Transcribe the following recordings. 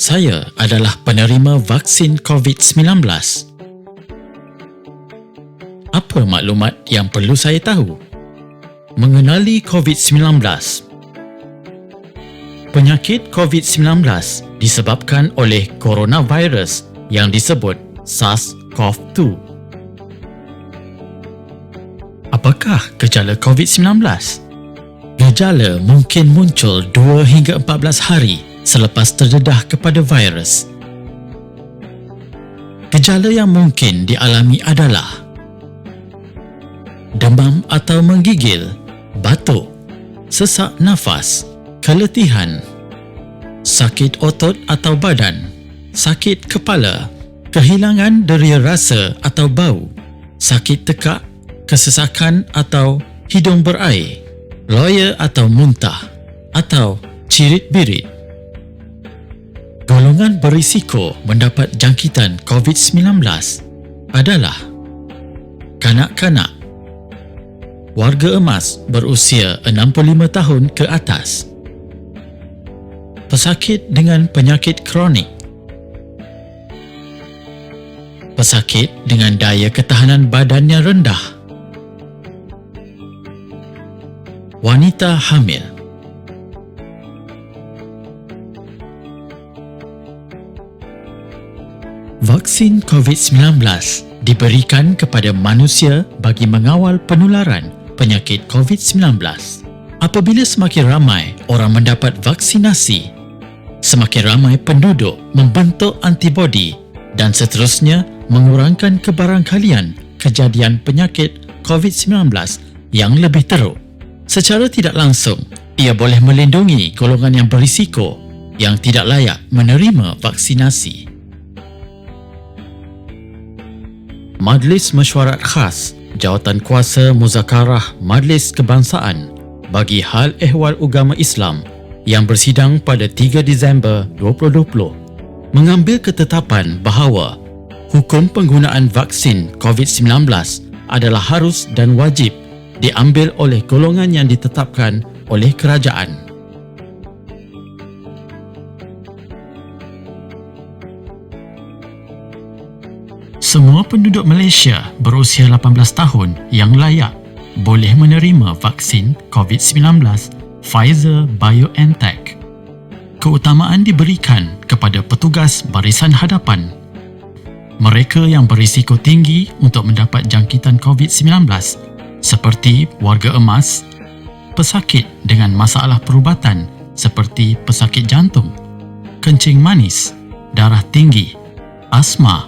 Saya adalah penerima vaksin COVID-19. Apa maklumat yang perlu saya tahu? Mengenali COVID-19. Penyakit COVID-19 disebabkan oleh coronavirus yang disebut SARS-CoV-2. Apakah gejala COVID-19? Gejala mungkin muncul 2 hingga 14 hari selepas terdedah kepada virus. Gejala yang mungkin dialami adalah demam atau menggigil, batuk, sesak nafas, keletihan, sakit otot atau badan, sakit kepala, kehilangan deria rasa atau bau, sakit tekak, kesesakan atau hidung berair, loya atau muntah, atau cirit-birit. Golongan berisiko mendapat jangkitan COVID-19 adalah kanak-kanak, warga emas berusia 65 tahun ke atas, pesakit dengan penyakit kronik, pesakit dengan daya ketahanan badannya rendah, wanita hamil. Vaksin COVID-19 diberikan kepada manusia bagi mengawal penularan penyakit COVID-19. Apabila semakin ramai orang mendapat vaksinasi, semakin ramai penduduk membentuk antibodi dan seterusnya mengurangkan kebarangkalian kejadian penyakit COVID-19 yang lebih teruk. Secara tidak langsung, ia boleh melindungi golongan yang berisiko yang tidak layak menerima vaksinasi. Majlis Mesyuarat Khas Jawatankuasa Muzakarah Majlis Kebangsaan bagi Hal Ehwal Agama Islam yang bersidang pada 3 Disember 2020 mengambil ketetapan bahawa hukum penggunaan vaksin COVID-19 adalah harus dan wajib diambil oleh golongan yang ditetapkan oleh kerajaan. Semua penduduk Malaysia berusia 18 tahun yang layak boleh menerima vaksin COVID-19 Pfizer-BioNTech. Keutamaan diberikan kepada petugas barisan hadapan, mereka yang berisiko tinggi untuk mendapat jangkitan COVID-19 seperti warga emas, pesakit dengan masalah perubatan seperti pesakit jantung, kencing manis, darah tinggi, asma,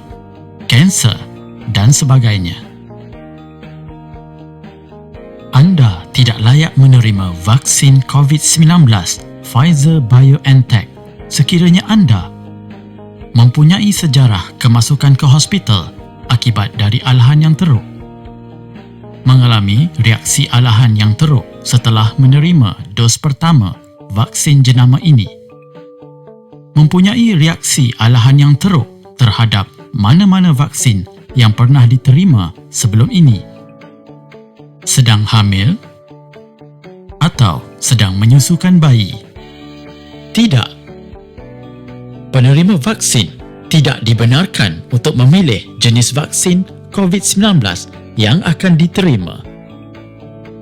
kanser dan sebagainya. Anda tidak layak menerima vaksin COVID-19 Pfizer-BioNTech sekiranya anda mempunyai sejarah kemasukan ke hospital akibat dari alahan yang teruk, mengalami reaksi alahan yang teruk setelah menerima dos pertama vaksin jenama ini, mempunyai reaksi alahan yang teruk terhadap mana-mana vaksin yang pernah diterima sebelum ini, sedang hamil atau sedang menyusukan bayi. Tidak. Penerima vaksin tidak dibenarkan untuk memilih jenis vaksin COVID-19 yang akan diterima.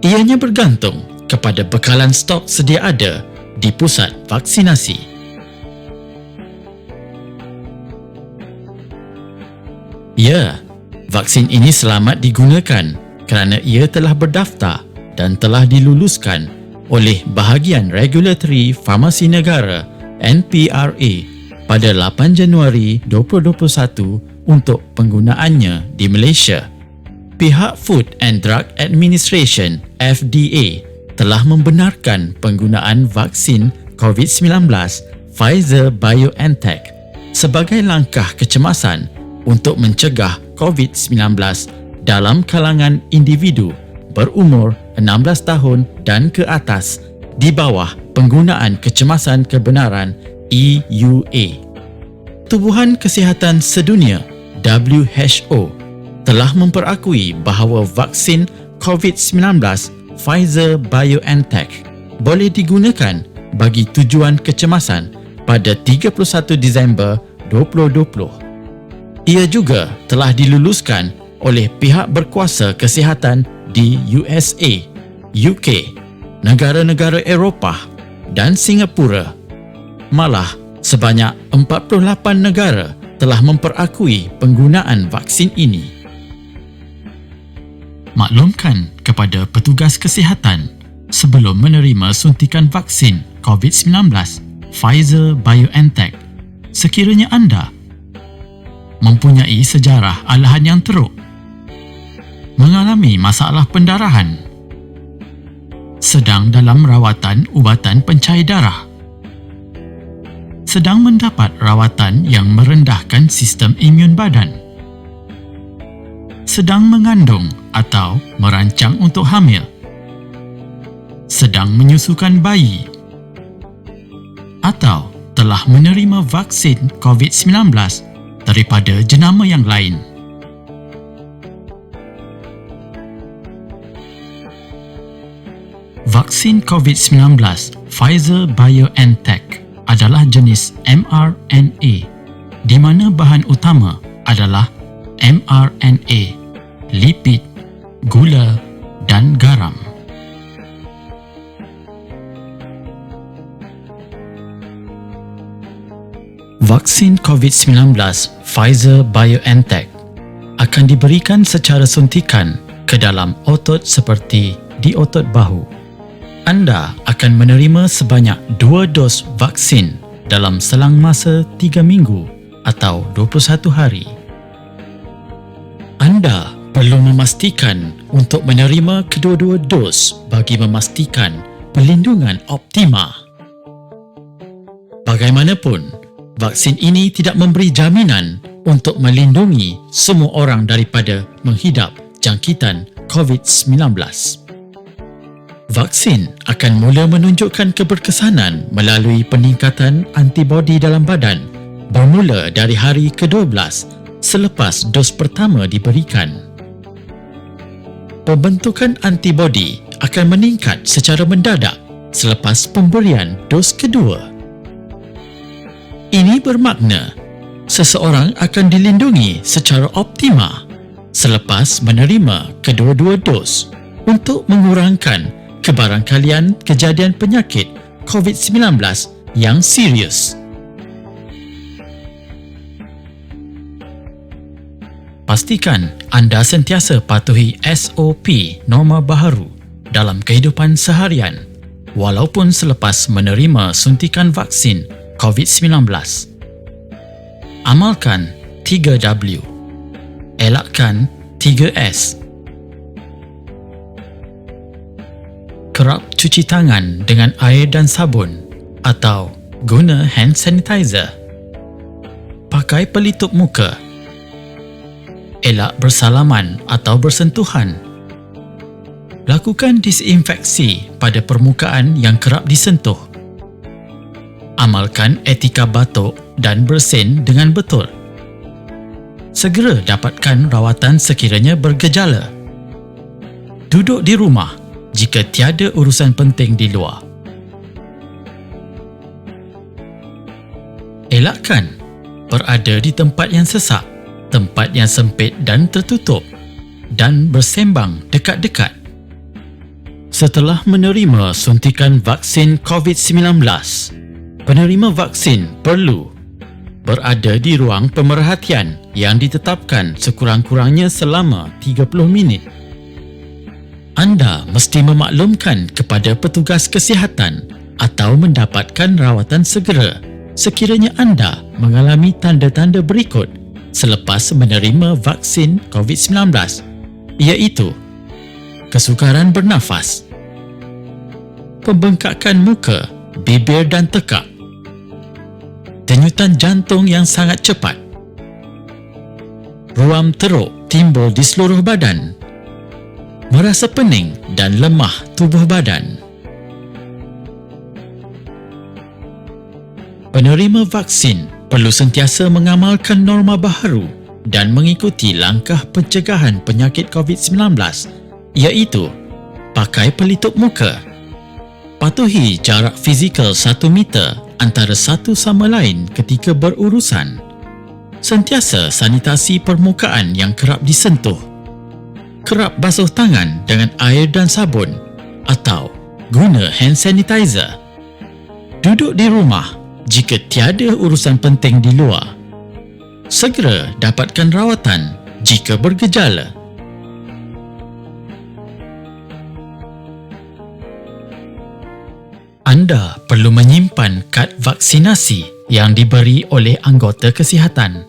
Ianya bergantung kepada bekalan stok sedia ada di pusat vaksinasi. Ya, vaksin ini selamat digunakan kerana ia telah berdaftar dan telah diluluskan oleh Bahagian Regulatory Farmasi Negara NPRA pada 8 Januari 2021 untuk penggunaannya di Malaysia. Pihak Food and Drug Administration FDA telah membenarkan penggunaan vaksin COVID-19 Pfizer-BioNTech sebagai langkah kecemasan untuk mencegah COVID-19 dalam kalangan individu berumur 16 tahun dan ke atas di bawah penggunaan kecemasan kebenaran EUA. Tubuhan Kesihatan Sedunia WHO telah memperakui bahawa vaksin COVID-19 Pfizer-BioNTech boleh digunakan bagi tujuan kecemasan pada 31 Disember 2020. Ia juga telah diluluskan oleh pihak berkuasa kesihatan di USA, UK, negara-negara Eropah dan Singapura. Malah, sebanyak 48 negara telah memperakui penggunaan vaksin ini. Maklumkan kepada petugas kesihatan sebelum menerima suntikan vaksin COVID-19 Pfizer-BioNTech sekiranya anda mempunyai sejarah alahan yang teruk, mengalami masalah pendarahan, sedang dalam rawatan ubatan pencair darah, sedang mendapat rawatan yang merendahkan sistem imun badan, sedang mengandung atau merancang untuk hamil, sedang menyusukan bayi, atau telah menerima vaksin COVID-19 daripada jenama yang lain. Vaksin COVID-19 Pfizer-BioNTech adalah jenis mRNA di mana bahan utama adalah mRNA, lipid, gula dan garam. Vaksin COVID-19 Pfizer-BioNTech akan diberikan secara suntikan ke dalam otot seperti di otot bahu. Anda akan menerima sebanyak 2 dos vaksin dalam selang masa 3 minggu atau 21 hari. Anda perlu memastikan untuk menerima kedua-dua dos bagi memastikan perlindungan optima. Bagaimanapun, vaksin ini tidak memberi jaminan untuk melindungi semua orang daripada menghidap jangkitan COVID-19. Vaksin akan mula menunjukkan keberkesanan melalui peningkatan antibodi dalam badan bermula dari hari ke-12 selepas dos pertama diberikan. Pembentukan antibodi akan meningkat secara mendadak selepas pemberian dos kedua. Ini bermakna seseorang akan dilindungi secara optima selepas menerima kedua-dua dos untuk mengurangkan kebarangkalian kejadian penyakit COVID-19 yang serius. Pastikan anda sentiasa patuhi SOP norma baharu dalam kehidupan seharian walaupun selepas menerima suntikan vaksin COVID-19. Amalkan 3W. Elakkan 3S. Kerap cuci tangan dengan air dan sabun atau guna hand sanitizer. Pakai pelitup muka. Elak bersalaman atau bersentuhan. Lakukan disinfeksi pada permukaan yang kerap disentuh. Amalkan etika batuk dan bersin dengan betul. Segera dapatkan rawatan sekiranya bergejala. Duduk di rumah jika tiada urusan penting di luar. Elakkan berada di tempat yang sesak, tempat yang sempit dan tertutup, dan bersembang dekat-dekat. Setelah menerima suntikan vaksin COVID-19, penerima vaksin perlu berada di ruang pemerhatian yang ditetapkan sekurang-kurangnya selama 30 minit. Anda mesti memaklumkan kepada petugas kesihatan atau mendapatkan rawatan segera sekiranya anda mengalami tanda-tanda berikut selepas menerima vaksin COVID-19, iaitu kesukaran bernafas, pembengkakan muka, bibir dan tekak, denyutan jantung yang sangat cepat, ruam teruk timbul di seluruh badan, merasa pening dan lemah tubuh badan. Penerima vaksin perlu sentiasa mengamalkan norma baharu dan mengikuti langkah pencegahan penyakit COVID-19, iaitu pakai pelitup muka, patuhi jarak fizikal 1 meter antara satu sama lain ketika berurusan. Sentiasa sanitasi permukaan yang kerap disentuh. Kerap basuh tangan dengan air dan sabun atau guna hand sanitizer. Duduk di rumah jika tiada urusan penting di luar. Segera dapatkan rawatan jika bergejala. Anda perlu menyimpan kad vaksinasi yang diberi oleh anggota kesihatan.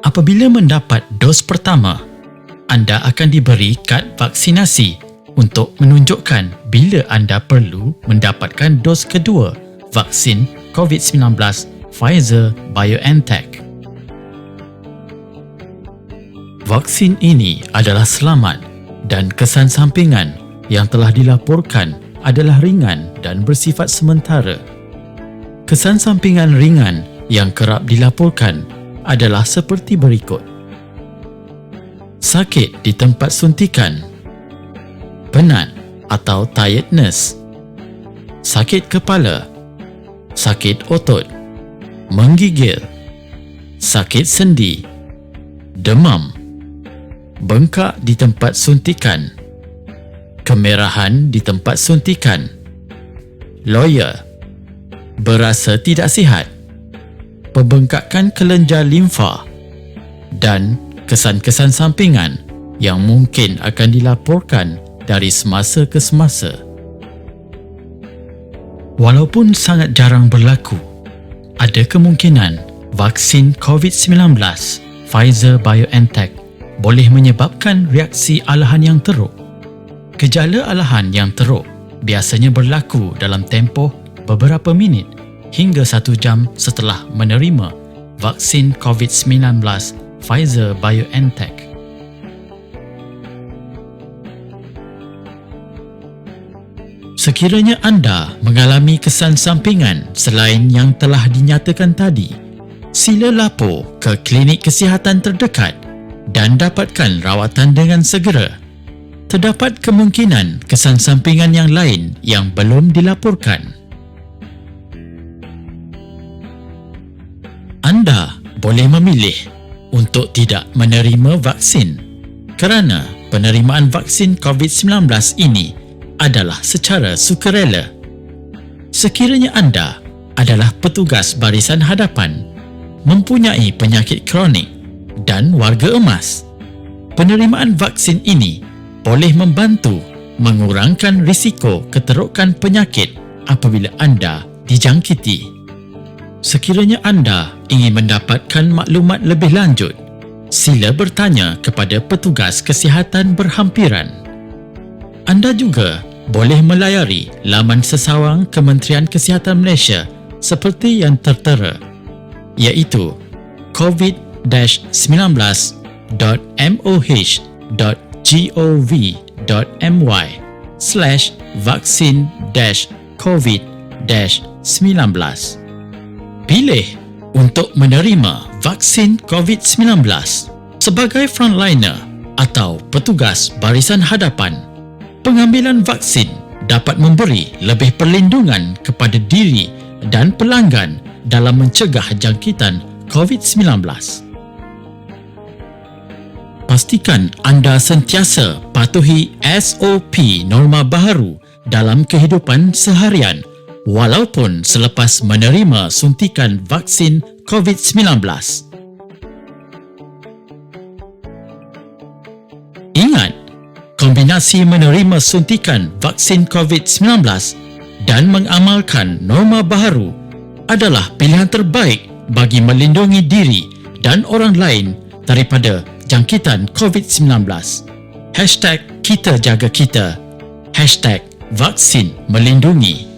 Apabila mendapat dos pertama, anda akan diberi kad vaksinasi untuk menunjukkan bila anda perlu mendapatkan dos kedua vaksin COVID-19 Pfizer-BioNTech. Vaksin ini adalah selamat dan kesan sampingan yang telah dilaporkan adalah ringan dan bersifat sementara. Kesan sampingan ringan yang kerap dilaporkan adalah seperti berikut. Sakit di tempat suntikan, penat atau tiredness, sakit kepala, sakit otot, menggigil, sakit sendi, demam, bengkak di tempat suntikan, kemerahan di tempat suntikan, loya, berasa tidak sihat, pembengkakan kelenjar limfa dan kesan-kesan sampingan yang mungkin akan dilaporkan dari semasa ke semasa. Walaupun sangat jarang berlaku, ada kemungkinan vaksin COVID-19 Pfizer-BioNTech boleh menyebabkan reaksi alahan yang teruk. Gejala alahan yang teruk biasanya berlaku dalam tempoh beberapa minit hingga 1 jam setelah menerima vaksin COVID-19 Pfizer-BioNTech. Sekiranya anda mengalami kesan sampingan selain yang telah dinyatakan tadi, sila lapor ke klinik kesihatan terdekat dan dapatkan rawatan dengan segera. Terdapat kemungkinan kesan sampingan yang lain yang belum dilaporkan. Anda boleh memilih untuk tidak menerima vaksin kerana penerimaan vaksin COVID-19 ini adalah secara sukarela. Sekiranya anda adalah petugas barisan hadapan, mempunyai penyakit kronik dan warga emas, penerimaan vaksin ini boleh membantu mengurangkan risiko keterukan penyakit apabila anda dijangkiti. Sekiranya anda ingin mendapatkan maklumat lebih lanjut, sila bertanya kepada petugas kesihatan berhampiran. Anda juga boleh melayari laman sesawang Kementerian Kesihatan Malaysia seperti yang tertera, iaitu covid-19.moh.gov.my/vaksin-covid-19. Pilih untuk menerima vaksin COVID-19 sebagai frontliner atau petugas barisan hadapan. Pengambilan vaksin dapat memberi lebih perlindungan kepada diri dan pelanggan dalam mencegah jangkitan COVID-19. Pastikan anda sentiasa patuhi SOP norma baharu dalam kehidupan seharian walaupun selepas menerima suntikan vaksin COVID-19. Ingat, kombinasi menerima suntikan vaksin COVID-19 dan mengamalkan norma baharu adalah pilihan terbaik bagi melindungi diri dan orang lain daripada jangkitan COVID-19. #KitaJagaKita #vaksin melindungi.